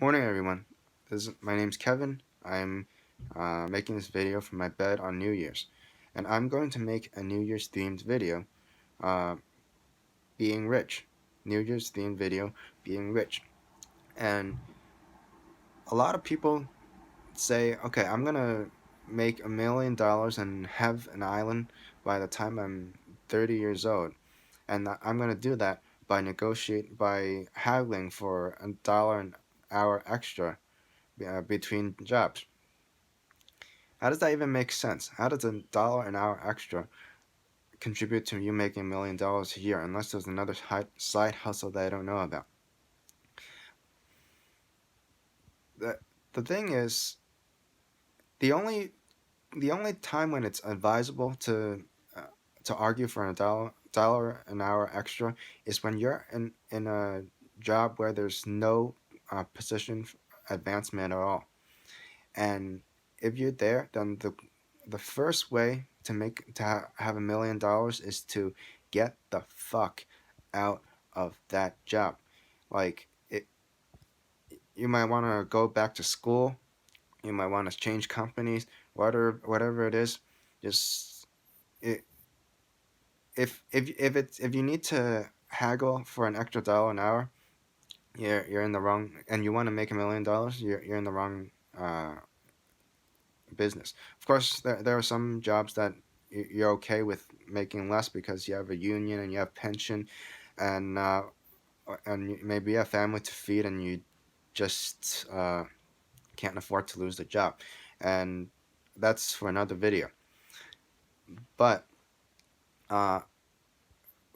Morning, everyone. My name's Kevin. I'm making this video from my bed on New Year's, and I'm going to make a New Year's themed video, uh, being rich. New Year's themed video, being rich. And a lot of people say, okay, I'm gonna make $1 million and have an island by the time I'm 30 years old, and I'm gonna do that by haggling for $1 an hour extra between jobs. How does that even make sense? How does $1 an hour extra contribute to you making $1 million a year unless there's another side hustle that I don't know about? The, the thing is, the only the only time when it's advisable uh, to argue for a dollar an hour extra is when you're in a job where there's no position advancement at all. And if you're there, then the first way to have $1 million is to get the fuck out of that job. Like you might want to go back to school. You might want to change companies. Whatever it is, just it, if you need to haggle for an extra dollar an hour, you're in the wrong. And you want to make $1 million, you're in the wrong uh, business. Of course, there are some jobs that you're okay with making less because you have a union and you have pension, and maybe you have family to feed, and you just can't afford to lose the job, and that's for another video. But uh,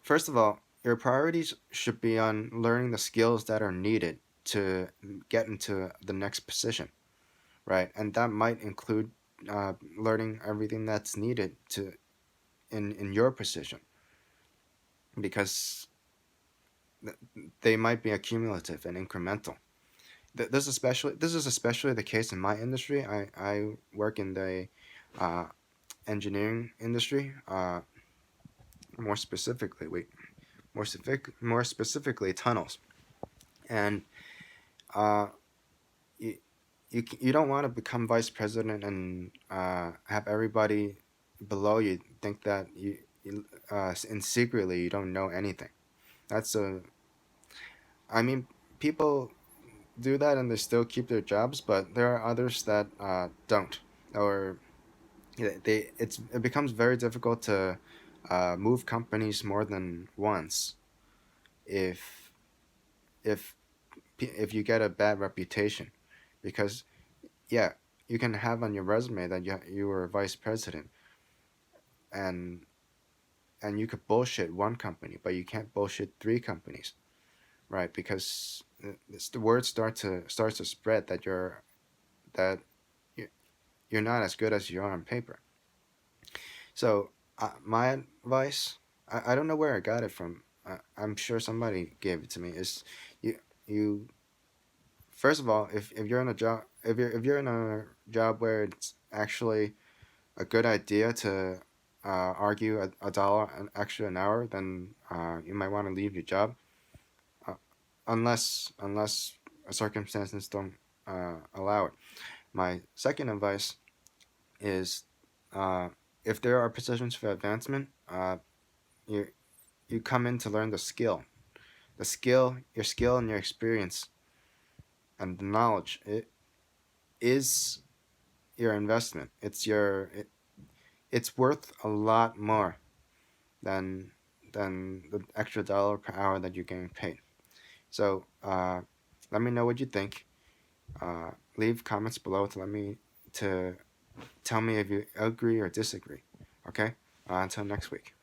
first of all, your priorities should be on learning the skills that are needed to get into the next position, right? And that might include learning everything that's needed to in your position, because they might be accumulative and incremental. This is especially the case in my industry. I work in the uh, engineering industry. More specifically, more specifically, tunnels. And uh, you, you don't want to become vice president and have everybody below you think that and secretly you don't know anything. That's a I mean, people do that and they still keep their jobs, but there are others that don't, or it becomes very difficult to move companies more than once if if if you get a bad reputation, because yeah, you can have on your resume that you were vice president, and you could bullshit one company, but you can't bullshit three companies, right? Because the word starts to spread that that you're not as good as you are on paper. So my advice, I don't know where I got it from. I'm sure somebody gave it to me. Is you first of all, if you're in a job, if you're in a job where it's actually a good idea to argue a dollar an extra an hour, then you might want to leave your job, uh, unless circumstances don't allow it. My second advice is uh, if there are positions for advancement, you you come in to learn your skill and your experience and the knowledge. It is your investment. It's worth a lot more than the extra dollar per hour that you're getting paid. So let me know what you think. Leave comments below to tell me if you agree or disagree. Okay. Until next week.